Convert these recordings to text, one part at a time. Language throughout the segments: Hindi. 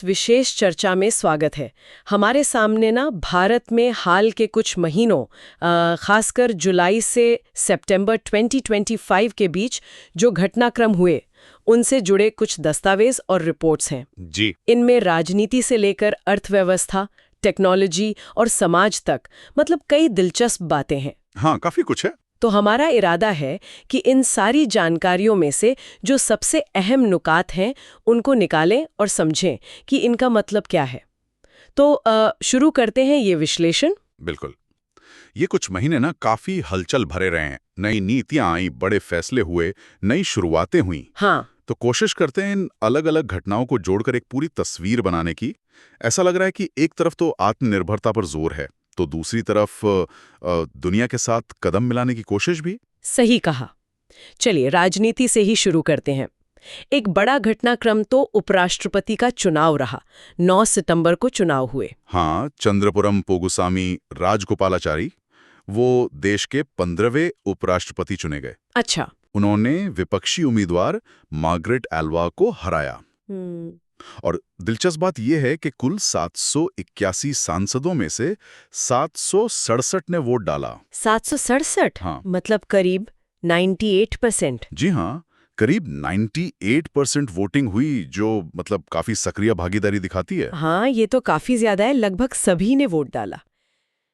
विशेष चर्चा में स्वागत है। हमारे सामने ना भारत में हाल के कुछ महीनों खासकर जुलाई से सितंबर 2025 के बीच जो घटनाक्रम हुए उनसे जुड़े कुछ दस्तावेज और रिपोर्ट्स हैं जी। इनमें राजनीति से लेकर अर्थव्यवस्था, टेक्नोलॉजी और समाज तक मतलब कई दिलचस्प बातें हैं। हाँ, काफी कुछ है। तो हमारा इरादा है कि इन सारी जानकारियों में से जो सबसे अहम नुकात हैं उनको निकालें और समझें कि इनका मतलब क्या है। तो शुरू करते हैं ये विश्लेषण। बिल्कुल। ये कुछ महीने ना काफी हलचल भरे रहे हैं। नई नीतियां आई, बड़े फैसले हुए, नई शुरुआतें हुई। हाँ, तो कोशिश करते हैं इन अलग अलग घटनाओं को जोड़कर एक पूरी तस्वीर बनाने की। ऐसा लग रहा है कि एक तरफ तो आत्मनिर्भरता पर जोर है, तो दूसरी तरफ दुनिया के साथ कदम मिलाने की कोशिश भी। सही कहा। चलिए राजनीति से ही शुरू करते हैं। एक बड़ा घटनाक्रम तो उपराष्ट्रपति का चुनाव रहा। 9 सितंबर को चुनाव हुए। हाँ, चंद्रपुरम पोगुसामी राजगोपालाचारी वो देश के 15वें उपराष्ट्रपति चुने गए। अच्छा। उन्होंने विपक्षी उम्मीदवार मार्गरेट एल्वा को हराया। और दिलचस्प बात यह है कि कुल 781 सांसदों में से 767 ने वोट डाला। 767? हाँ। मतलब करीब 98%। जी हाँ, करीब 98% वोटिंग हुई, जो मतलब काफी सक्रिय भागीदारी दिखाती है। हाँ, ये तो काफी ज्यादा है। लगभग सभी ने वोट डाला।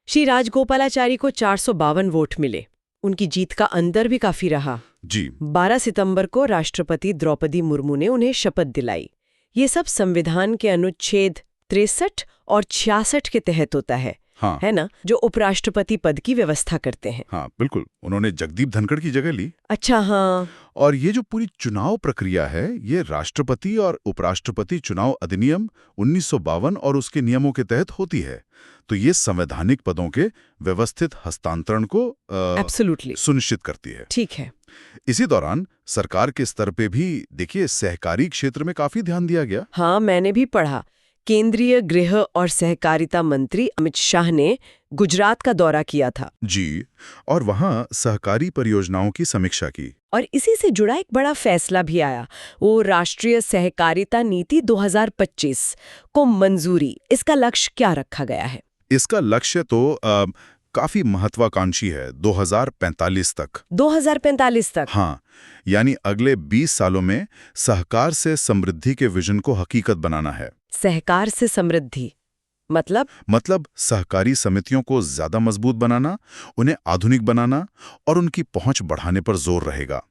श्री राजगोपालाचारी को 452 वोट मिले। उनकी जीत का अंतर भी काफी रहा। जी। 12 सितंबर को राष्ट्रपति द्रौपदी मुर्मू ने उन्हें शपथ दिलाई। ये सब संविधान के अनुच्छेद 63 और 66 के तहत होता है। हाँ। है ना, जो उपराष्ट्रपति पद की व्यवस्था करते हैं। हाँ, बिल्कुल। उन्होंने जगदीप धनखड़ की जगह ली। अच्छा, हाँ। और ये जो पूरी चुनाव प्रक्रिया है, ये राष्ट्रपति और उपराष्ट्रपति चुनाव अधिनियम 1952 और उसके नियमों के तहत होती है। तो ये संवैधानिक पदों के व्यवस्थित हस्तांतरण को एब्सोल्युटली सुनिश्चित करती है। ठीक है। इसी दौरान सरकार के स्तर पे भी देखिए सहकारी क्षेत्र में काफी ध्यान दिया गया। हाँ, मैंने भी पढ़ा। केंद्रीय गृह और सहकारिता मंत्री अमित शाह ने गुजरात का दौरा किया था। जी। और वहाँ सहकारी परियोजनाओं की समीक्षा की। और इसी से जुड़ा एक बड़ा फैसला भी आया, वो राष्ट्रीय सहकारिता नीति 2025 को मंजूरी। इसका लक्ष्य क्या रखा गया है? इसका लक्ष्य तो काफी महत्वाकांक्षी है, 2045 तक। 2045 तक? हाँ, यानी अगले 20 सालों में सहकार से समृद्धि के विजन को हकीकत बनाना है। सहकार से समृद्धि मतलब सहकारी समितियों को ज्यादा मजबूत बनाना, उन्हें आधुनिक बनाना और उनकी पहुंच बढ़ाने पर जोर रहेगा।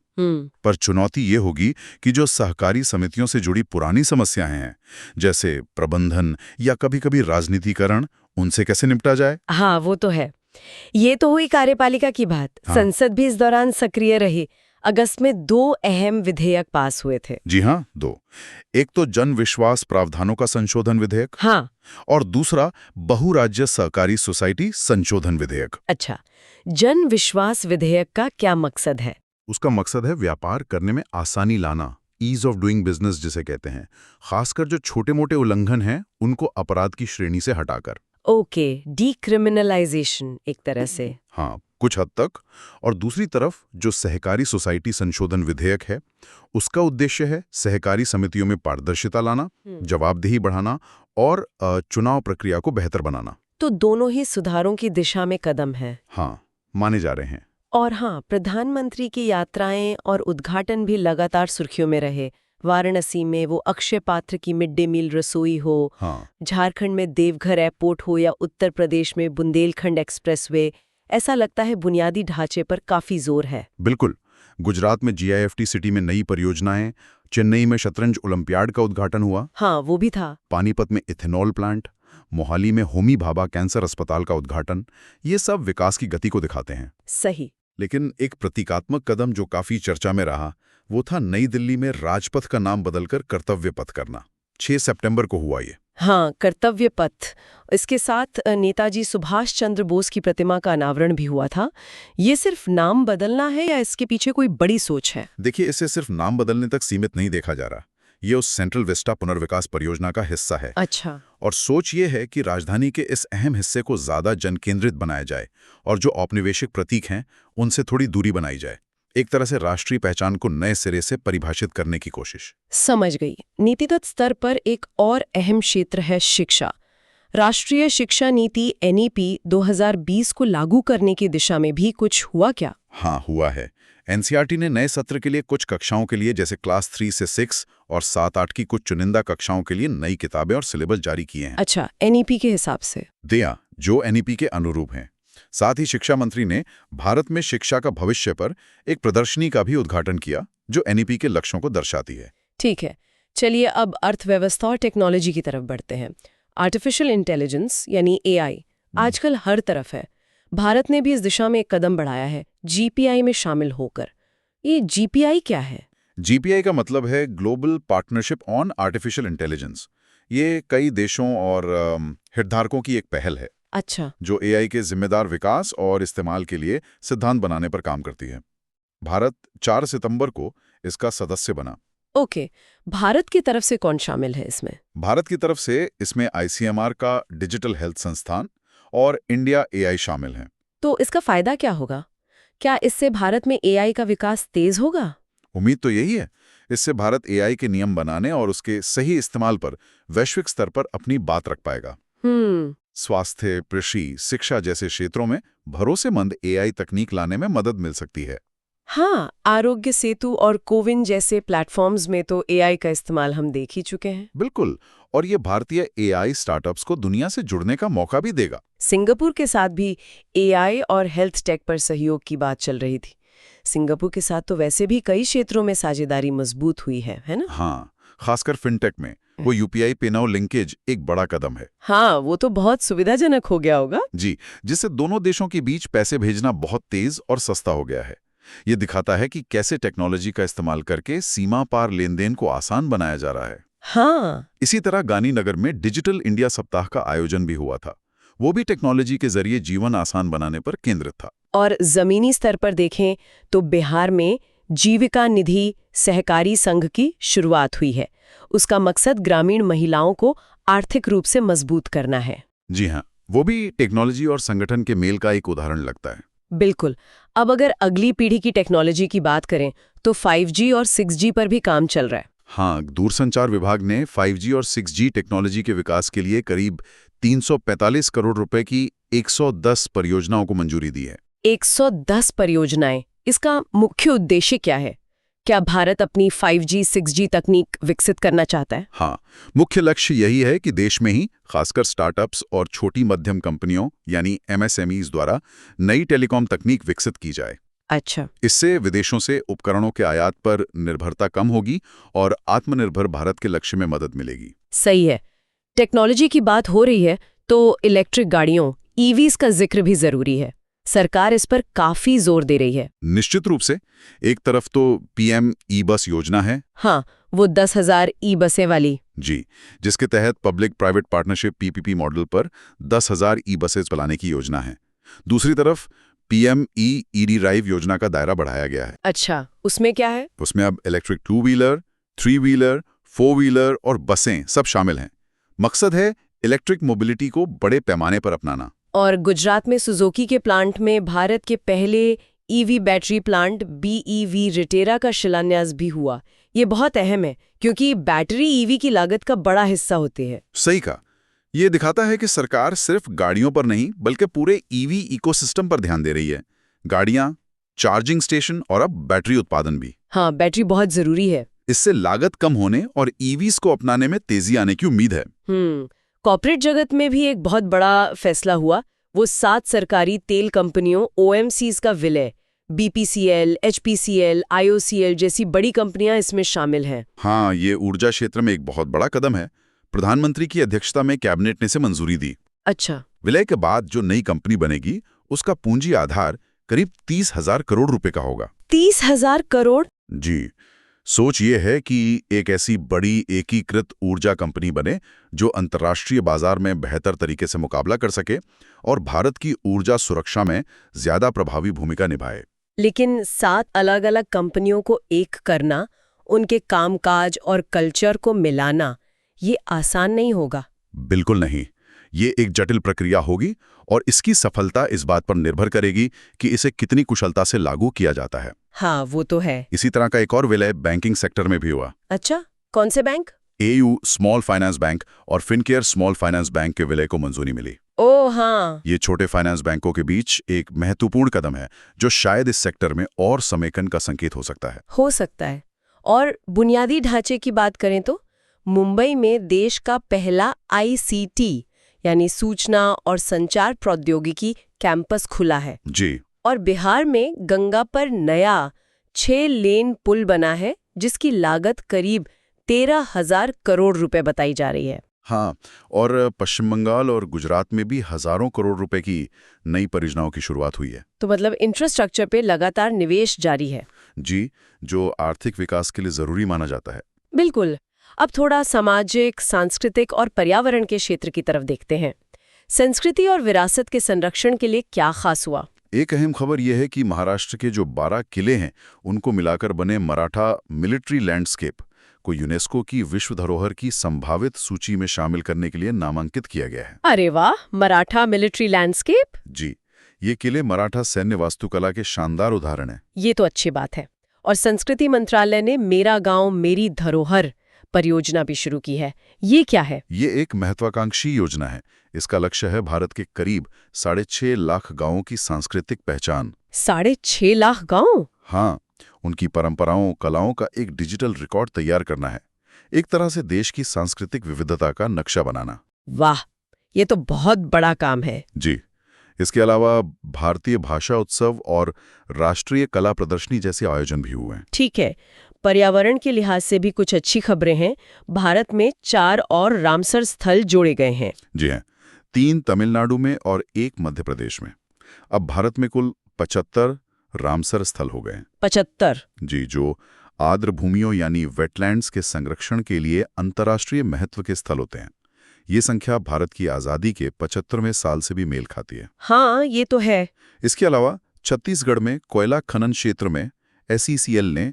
पर चुनौती ये होगी कि जो सहकारी समितियों से जुड़ी पुरानी समस्याएं हैं, जैसे प्रबंधन या कभी-कभी राजनीतिकरण, उनसे कैसे निपटा जाए। हाँ, वो तो है। ये तो हुई कार्यपालिका की बात। हाँ। संसद भी इस दौरान सक्रिय रही। अगस्त में 2 अहम विधेयक पास हुए थे। जी हाँ, 2। एक तो जन विश्वास प्रावधानों का संशोधन विधेयक। हाँ। और दूसरा बहुराज्य सहकारी सोसाइटी संशोधन विधेयक। अच्छा, जन विश्वास विधेयक का क्या मकसद है? उसका मकसद है व्यापार करने में आसानी लाना, ईज ऑफ डूइंग बिजनेस जिसे कहते हैं। खासकर जो छोटे-मोटे उल्लंघन हैं, उनको अपराध की श्रेणी से हटाकर। ओके, डीक्रिमिनलाइजेशन एक तरह से। हाँ, कुछ हद तक। और दूसरी तरफ जो सहकारी सोसाइटी संशोधन विधेयक है, उसका उद्देश्य है सहकारी समितियों में पारदर्शिता लाना, जवाबदेही बढ़ाना और चुनाव प्रक्रिया को बेहतर बनाना। तो दोनों ही सुधारों की दिशा में कदम है। हाँ, माने जा रहे हैं। और हाँ, प्रधानमंत्री की यात्राएं और उद्घाटन भी लगातार सुर्खियों में रहे। वाराणसी में वो अक्षय पात्र की मिड डे मील रसोई हो, हाँ। झारखंड में देवघर एयरपोर्ट हो या उत्तर प्रदेश में बुंदेलखंड एक्सप्रेसवे, ऐसा लगता है बुनियादी ढांचे पर काफी जोर है। बिल्कुल। गुजरात में GIFT सिटी में नई परियोजनाएं, चेन्नई में शतरंज ओलंपियाड का उद्घाटन हुआ। हाँ, वो भी था। पानीपत में इथेनॉल प्लांट, मोहाली में होमी भाभा कैंसर अस्पताल का उद्घाटन, ये सब विकास की गति को दिखाते हैं। सही। लेकिन एक प्रतीकात्मक कदम जो काफी चर्चा में रहा, वो था नई दिल्ली में राजपथ का नाम बदलकर कर्तव्य पथ करना। 6 सितंबर को हुआ ये। हाँ, कर्तव्य पथ। इसके साथ नेताजी सुभाष चंद्र बोस की प्रतिमा का अनावरण भी हुआ था। ये सिर्फ नाम बदलना है या इसके पीछे कोई बड़ी सोच है? देखिए, इसे सिर्फ नाम बदलने तक सीमित नहीं देखा जा रहा। ये उस सेंट्रल विस्टा पुनर्विकास परियोजना का हिस्सा है। अच्छा। और सोच ये है कि राजधानी के इस अहम हिस्से को ज्यादा जनकेंद्रित बनाया जाए और जो औपनिवेशिक प्रतीक हैं, उनसे थोड़ी दूरी बनाई जाए। एक तरह से राष्ट्रीय पहचान को नए सिरे से परिभाषित करने की कोशिश। समझ गई। नीतिगत स्तर पर एक और अहम क्षेत्र है शिक्षा। राष्ट्रीय शिक्षा नीति NEP 2020 को लागू करने की दिशा में भी कुछ हुआ क्या? हाँ, हुआ है। NCERT ने नए सत्र के लिए कुछ कक्षाओं के लिए, जैसे क्लास 3 से 6 और 7-8 की कुछ चुनिंदा कक्षाओं के लिए नई किताबें और सिलेबस जारी किए हैं। अच्छा, NEP के हिसाब से? दिया, जो NEP के अनुरूप हैं। साथ ही शिक्षा मंत्री ने भारत में शिक्षा का भविष्य पर एक प्रदर्शनी का भी उद्घाटन किया, जो NEP के लक्ष्यों को दर्शाती है। ठीक है, चलिए अब अर्थव्यवस्था और टेक्नोलॉजी की तरफ बढ़ते हैं। आर्टिफिशियल इंटेलिजेंस यानी AI आजकल हर तरफ है। भारत ने भी इस दिशा में एक कदम बढ़ाया है, GPI में शामिल होकर। ये GPI क्या है? GPI का मतलब है global partnership on artificial intelligence. ये कई देशों और हितधारकों की एक पहल है। अच्छा। जो AI के जिम्मेदार विकास और इस्तेमाल के लिए सिद्धांत बनाने पर काम करती है। भारत 4 सितंबर को इसका सदस्य बना। ओके, भारत की तरफ से कौन शामिल है इसमें? भारत की तरफ से इसमें ICMR का डिजिटल हेल्थ संस्थान और इंडिया AI शामिल हैं। तो इसका फायदा क्या होगा? क्या इससे भारत में AI का विकास तेज होगा? उम्मीद तो यही है। इससे भारत AI के नियम बनाने और उसके सही इस्तेमाल पर वैश्विक स्तर पर अपनी बात रख पाएगा। स्वास्थ्य, कृषि, शिक्षा जैसे क्षेत्रों में भरोसेमंद AI तकनीक लाने में मदद मिल सकती है। हाँ, आरोग्य सेतु और कोविन जैसे प्लेटफॉर्म्स में तो AI का इस्तेमाल हम देख ही चुके हैं। बिल्कुल, और ये भारतीय AI स्टार्टअप्स को दुनिया से जुड़ने का मौका भी देगा। सिंगापुर के साथ भी AI और हेल्थ टेक पर सहयोग की बात चल रही थी। सिंगापुर के साथ तो वैसे भी कई क्षेत्रों में साझेदारी मजबूत हुई है ना? हाँ, खासकर फिनटेक में वो UPI पे नाउ लिंकेज एक बड़ा कदम है। हाँ, वो तो बहुत सुविधाजनक हो गया होगा। जी, जिससे दोनों देशों के बीच पैसे भेजना बहुत तेज और सस्ता हो गया है। ये दिखाता है कि कैसे टेक्नोलॉजी का इस्तेमाल करके सीमा पार लेन-देन को आसान बनाया जा रहा है। हाँ। इसी तरह गांधीनगर में डिजिटल इंडिया सप्ताह का आयोजन भी हुआ था। वो भी टेक्नोलॉजी के जरिए जीवन आसान बनाने पर केंद्रित था। और जमीनी स्तर पर देखें तो बिहार में जीविका निधि सहकारी संघ की शुरुआत हुई है। उसका मकसद ग्रामीण महिलाओं को आर्थिक रूप से मजबूत करना है। जी हाँ, वो भी टेक्नोलॉजी और संगठन के मेल का एक उदाहरण लगता है। बिल्कुल। अब अगर अगली पीढ़ी की टेक्नोलॉजी की बात करें तो 5G और 6G पर भी काम चल रहा है। हाँ, दूरसंचार विभाग ने 5G और 6G टेक्नोलॉजी के विकास के लिए करीब 345 करोड़ रुपए की 110 परियोजनाओं को मंजूरी दी है। 110 परियोजनाएं। इसका मुख्य उद्देश्य क्या है? क्या भारत अपनी 5G, 6G तकनीक विकसित करना चाहता है? हाँ, मुख्य लक्ष्य यही है कि देश में ही खासकर स्टार्टअप्स और छोटी मध्यम कंपनियों यानी MSMEs द्वारा नई टेलीकॉम तकनीक विकसित की जाए। अच्छा। इससे विदेशों से उपकरणों के आयात पर निर्भरता कम होगी और आत्मनिर्भर भारत के लक्ष्य में मदद मिलेगी। सही है। टेक्नोलॉजी की बात हो रही है तो इलेक्ट्रिक गाड़ियों EVs का जिक्र भी जरूरी है। सरकार इस पर काफी जोर दे रही है। निश्चित रूप से। एक तरफ तो PM ई-बस योजना है। हाँ, वो 10,000 ई-बसें वाली। जी, जिसके तहत public private partnership PPP model पर 10,000 ई-बसेस चलाने की योजना है। दूसरी तरफ PM ई-ड्राइव योजना का दायरा बढ़ाया गया है। अच्छा, उसमें क्या है? उसमें अब इलेक्ट्रिक 2 व्हीलर, 3 व्हीलर, 4 व्हीलर और बसें सब शामिल हैं। मकसद है इलेक्ट्रिक मोबिलिटी को बड़े पैमाने पर अपनाना। और गुजरात में सुजुकी के प्लांट में भारत के पहले EV बैटरी प्लांट BEV रिटेरा का शिलान्यास भी हुआ। ये बहुत अहम है क्योंकि बैटरी EV की लागत का बड़ा हिस्सा होती है। सही कहा। ये दिखाता है कि सरकार सिर्फ गाड़ियों पर नहीं बल्कि पूरे EV इकोसिस्टम पर ध्यान दे रही है। गाड़ियां, चार्जिंग स्टेशन और अब बैटरी उत्पादन भी। हाँ, बैटरी बहुत जरूरी है। इससे लागत कम होने और EVs को अपनाने में तेजी आने की उम्मीद है। कॉर्पोरेट जगत में भी एक बहुत बड़ा फैसला हुआ। वो 7 सरकारी तेल कंपनियों OMCs का विलय। BPCL, HPCL, IOCL जैसी बड़ी कंपनियां इसमें शामिल हैं। हाँ, ये ऊर्जा क्षेत्र में एक बहुत बड़ा कदम है। प्रधानमंत्री की अध्यक्षता में कैबिनेट ने इसे मंजूरी दी। अच्छा। विलय के बाद जो नई कंपनी बनेगी उसका पूंजी आधार करीब 30,000 करोड़ रुपए का होगा। 30,000 करोड़? जी। सोच ये है कि एक ऐसी बड़ी एकीकृत ऊर्जा कंपनी बने जो अंतर्राष्ट्रीय बाजार में बेहतर तरीके से मुकाबला कर सके और भारत की ऊर्जा सुरक्षा में ज्यादा प्रभावी भूमिका निभाए। लेकिन 7 अलग-अलग कंपनियों को एक करना, उनके कामकाज और कल्चर को मिलाना, ये आसान नहीं होगा। बिल्कुल नहीं। ये एक जटिल प्रक्रिया होगी और इसकी सफलता इस बात पर निर्भर करेगी कि इसे कितनी कुशलता से लागू किया जाता है। हाँ, वो तो है। इसी तरह का एक और विलय बैंकिंग सेक्टर में भी हुआ। अच्छा, कौन से bank? AU small finance bank और फिनकेयर स्मॉल फाइनेंस बैंक के विलय को मंजूरी मिली। ओह हाँ। ये छोटे फाइनेंस बैंकों के बीच एक महत्वपूर्ण कदम है जो शायद इस सेक्टर में और समेकन का संकेत हो सकता है। हो सकता है। और बुनियादी ढांचे की बात करें तो मुंबई में देश का पहला ICT यानी सूचना और संचार प्रौद्योगिकी कैंपस खुला है। जी। और बिहार में गंगा पर नया 6 लेन पुल बना है जिसकी लागत करीब 13,000 करोड़ रुपए बताई जा रही है। हाँ, और पश्चिम बंगाल और गुजरात में भी हजारों करोड़ रुपए की नई परियोजनाओं की शुरुआत हुई है। तो मतलब इंफ्रास्ट्रक्चर पे लगातार निवेश जारी है। जी, जो आर्थिक विकास के लिए जरूरी माना जाता है। बिल्कुल। अब थोड़ा सामाजिक, सांस्कृतिक और पर्यावरण के क्षेत्र की तरफ देखते हैं। संस्कृति और विरासत के संरक्षण के लिए क्या खास हुआ? एक अहम खबर यह है कि महाराष्ट्र के जो 12 किले हैं उनको मिलाकर बने मराठा मिलिट्री लैंडस्केप को यूनेस्को की विश्व धरोहर की संभावित सूची में शामिल करने के लिए नामांकित किया गया है। अरे वाह, मराठा मिलिट्री लैंडस्केप। जी, ये किले मराठा सैन्य वास्तुकला के शानदार उदाहरण हैं। ये तो अच्छी बात है। और संस्कृति मंत्रालय ने मेरा गांव मेरी धरोहर परियोजना भी शुरू की है। ये क्या है? ये एक महत्वाकांक्षी योजना है। इसका लक्ष्य है भारत के करीब 6.5 लाख गांवों की सांस्कृतिक पहचान। 6.5 लाख गांव? हाँ, उनकी परंपराओं, कलाओं का एक डिजिटल रिकॉर्ड तैयार करना है। एक तरह से देश की सांस्कृतिक विविधता का नक्शा बनाना। वाह, ये तो बहुत बड़ा काम है। जी, इसके अलावा भारतीय भाषा उत्सव और राष्ट्रीय कला प्रदर्शनी जैसे आयोजन भी हुए हैं। ठीक है। पर्यावरण के लिहाज से भी कुछ अच्छी खबरें हैं। भारत में 4 और रामसर स्थल जोड़े गए हैं। जी हैं, 3 तमिलनाडु में और 1 मध्य प्रदेश में। अब भारत में कुल 75 रामसर स्थल हो गए हैं। 75? जी, जो आर्द्र भूमियों यानी वेटलैंड्स के संरक्षण के लिए अंतर्राष्ट्रीय महत्व के स्थल होते हैं। ये संख्या भारत की आज़ादी के 75वें साल से भी मेल खाती है। हाँ, ये तो है। इसके अलावा छत्तीसगढ़ में कोयला खनन क्षेत्र में SECL ने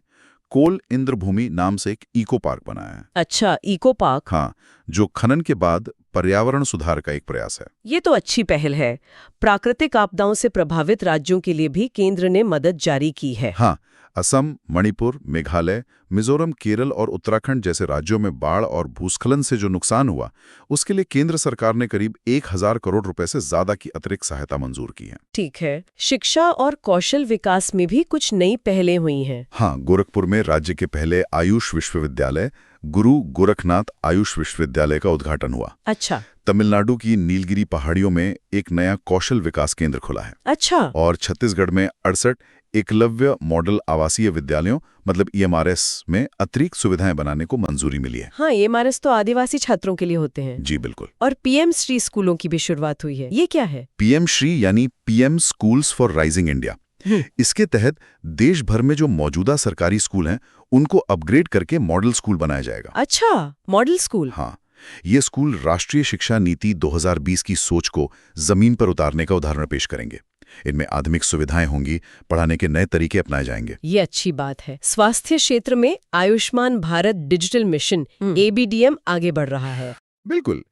कोल इंद्रभूमि नाम से एक इको पार्क बनाया है। अच्छा, इको पार्क। हाँ, जो खनन के बाद पर्यावरण सुधार का एक प्रयास है। ये तो अच्छी पहल है। प्राकृतिक आपदाओं से प्रभावित राज्यों के लिए भी केंद्र ने मदद जारी की है। हाँ, असम, मणिपुर, मेघालय, मिजोरम, केरल और उत्तराखंड जैसे राज्यों में बाढ़ और भूस्खलन से जो नुकसान हुआ, उसके लिए केंद्र सरकार ने करीब 1,000 करोड़ रुपए से ज्यादा की अतिरिक्त सहायता मंजूर की है। ठीक है। शिक्षा और कौशल विकास में भी कुछ नई पहलें हुई हैं। हाँ, गोरखपुर में राज्य के पहले आयुष विश्वविद्यालय गुरु गोरखनाथ आयुष विश्वविद्यालय का उद्घाटन हुआ। अच्छा। तमिलनाडु की नीलगिरी पहाड़ियों में एक नया कौशल विकास केंद्र खुला है। अच्छा। और छत्तीसगढ़ में 68 एकलव्य मॉडल आवासीय विद्यालयों मतलब EMRS में अतिरिक्त सुविधाएं बनाने को मंजूरी मिली है। हाँ, EMRS तो आदिवासी छात्रों के लिए होते हैं। जी बिल्कुल। और PM श्री स्कूलों की भी शुरुआत हुई है। ये क्या है? PM श्री यानी PM schools for rising India. इसके तहत देश भर में जो मौजूदा सरकारी स्कूल हैं उनको अपग्रेड करके मॉडल स्कूल बनाया जाएगा। अच्छा, मॉडल स्कूल। हाँ, ये स्कूल राष्ट्रीय शिक्षा नीति 2020 की सोच को जमीन पर उतारने का उदाहरण पेश करेंगे। इनमें आधुनिक सुविधाएं होंगी, पढ़ाने के नए तरीके अपनाए जाएंगे। ये अच्छी बात है। स्वास्थ्य क्षेत्र में Ayushman Bharat digital mission ABDM आगे बढ़ रहा है। बिल्कुल।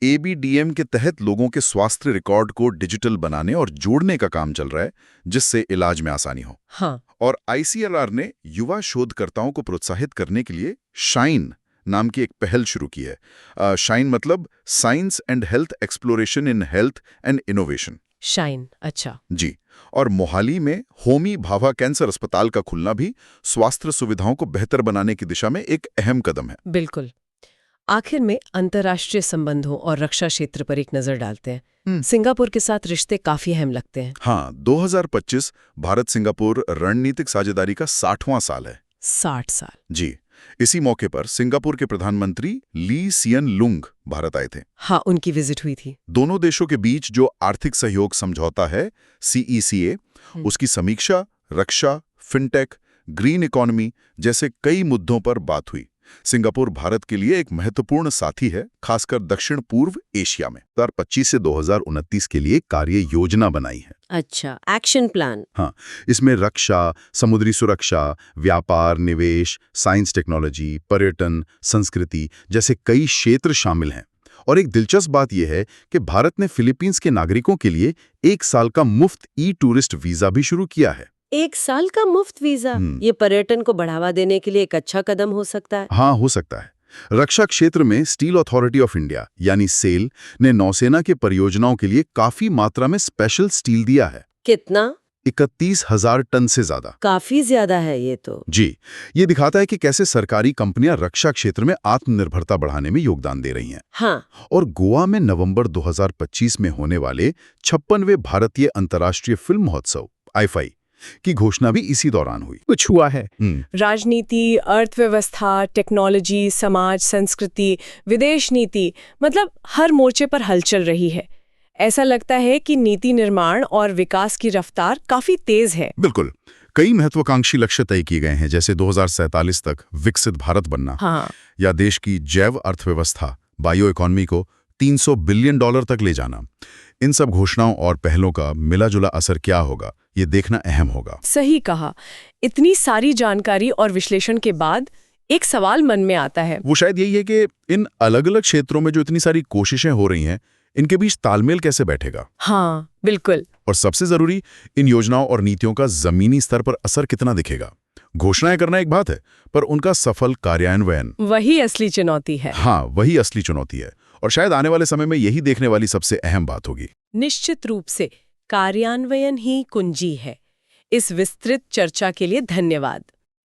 ABDM के तहत लोगों के स्वास्थ्य रिकॉर्ड को डिजिटल बनाने और जोड़ने का काम चल रहा है, जिससे इलाज में आसानी हो। हाँ। और ICLR ने युवा शोधकर्ताओं को प्रोत्साहित करने के लिए शाइन नाम की एक पहल शुरू की है। शाइन मतलब science and health exploration in health and innovation. Shine, अच्छा। जी। और मोहाली में होमी भाभा कैंसर अस्पताल का खुलना भी स्वास्थ्य सुविधाओं को बेहतर बनाने की दिशा में एक अहम कदम है। बिल्कुल। आखिर में अंतर्राष्ट्रीय संबंधों और रक्षा क्षेत्र पर एक नजर डालते हैं। सिंगापुर के साथ रिश्ते काफी अहम लगते हैं। हाँ, 2025 भारत सिंगापुर रणनीतिक साझेदारी का 60वां साल है। 60 साल। जी। इसी मौके पर सिंगापुर के प्रधानमंत्री ली सियन लुंग भारत आए थे। हाँ, उनकी विजिट हुई थी। दोनों देशों के बीच जो आर्थिक सहयोग समझौता है CECA, उसकी समीक्षा, रक्षा, फिनटेक, ग्रीन इकोनॉमी जैसे कई मुद्दों पर बात हुई। सिंगापुर भारत के लिए एक महत्वपूर्ण साथी है, खासकर दक्षिण पूर्व एशिया में। 2025 से 2029 के लिए कार्य योजना बनाई है। अच्छा, एक्शन प्लान। हाँ, इसमें रक्षा, समुद्री सुरक्षा, व्यापार, निवेश, साइंस टेक्नोलॉजी, पर्यटन, संस्कृति जैसे कई क्षेत्र शामिल हैं। और एक दिलचस्प बात यह है कि भारत ने फिलीपींस के नागरिकों के लिए 1 साल का मुफ्त ई-टूरिस्ट वीजा भी शुरू किया है। 1 साल का मुफ्त वीजा, ये पर्यटन को बढ़ावा देने के लिए एक अच्छा कदम हो सकता है। हाँ, हो सकता है। रक्षा क्षेत्र में स्टील अथॉरिटी ऑफ इंडिया यानी सेल ने नौसेना के परियोजनाओं के लिए काफी मात्रा में स्पेशल स्टील दिया है। कितना? 31,000 टन से ज्यादा। काफी ज्यादा है ये तो। जी, ये दिखाता है कि कैसे सरकारी कंपनियां रक्षा क्षेत्र में आत्मनिर्भरता बढ़ाने में योगदान दे रही हैं। हाँ। और गोवा में नवंबर 2025 में होने वाले 56वें भारतीय अंतर्राष्ट्रीय फिल्म महोत्सव आईफाई की घोषणा भी इसी दौरान हुई। कुछ हुआ है। राजनीति, अर्थव्यवस्था, टेक्नोलॉजी, समाज, संस्कृति, विदेश नीति, मतलब हर मोर्चे पर हलचल रही है। ऐसा लगता है कि नीति निर्माण और विकास की रफ्तार काफी तेज है। बिल्कुल। कई महत्वाकांक्षी लक्ष्य तय किए गए हैं, जैसे 2047 तक विकसित भारत बनना। हाँ। या देश की जैव अर्थव्यवस्था बायो इकोनॉमी को $300 बिलियन तक ले जाना। इन सब घोषणाओं और पहलों का मिला-जुला असर क्या होगा, ये देखना अहम होगा। सही कहा। इतनी सारी जानकारी और विश्लेषण के बाद एक सवाल मन में आता है। वो शायद यही है कि इन अलग-अलग क्षेत्रों में जो इतनी सारी कोशिशें हो रही हैं, इनके बीच तालमेल कैसे बैठेगा। हाँ, बिल्कुल। और सबसे जरूरी, इन योजनाओं और नीतियों का जमीनी स्तर पर असर कितना दिखेगा। घोषणाएं करना एक बात है, पर उनका सफल कार्यान्वयन वही असली चुनौती है। हाँ, वही असली चुनौती है। और शायद आने वाले समय में यही देखने वाली सबसे अहम बात होगी। निश्चित रूप से कार्यान्वयन ही कुंजी है। इस विस्तृत चर्चा के लिए धन्यवाद।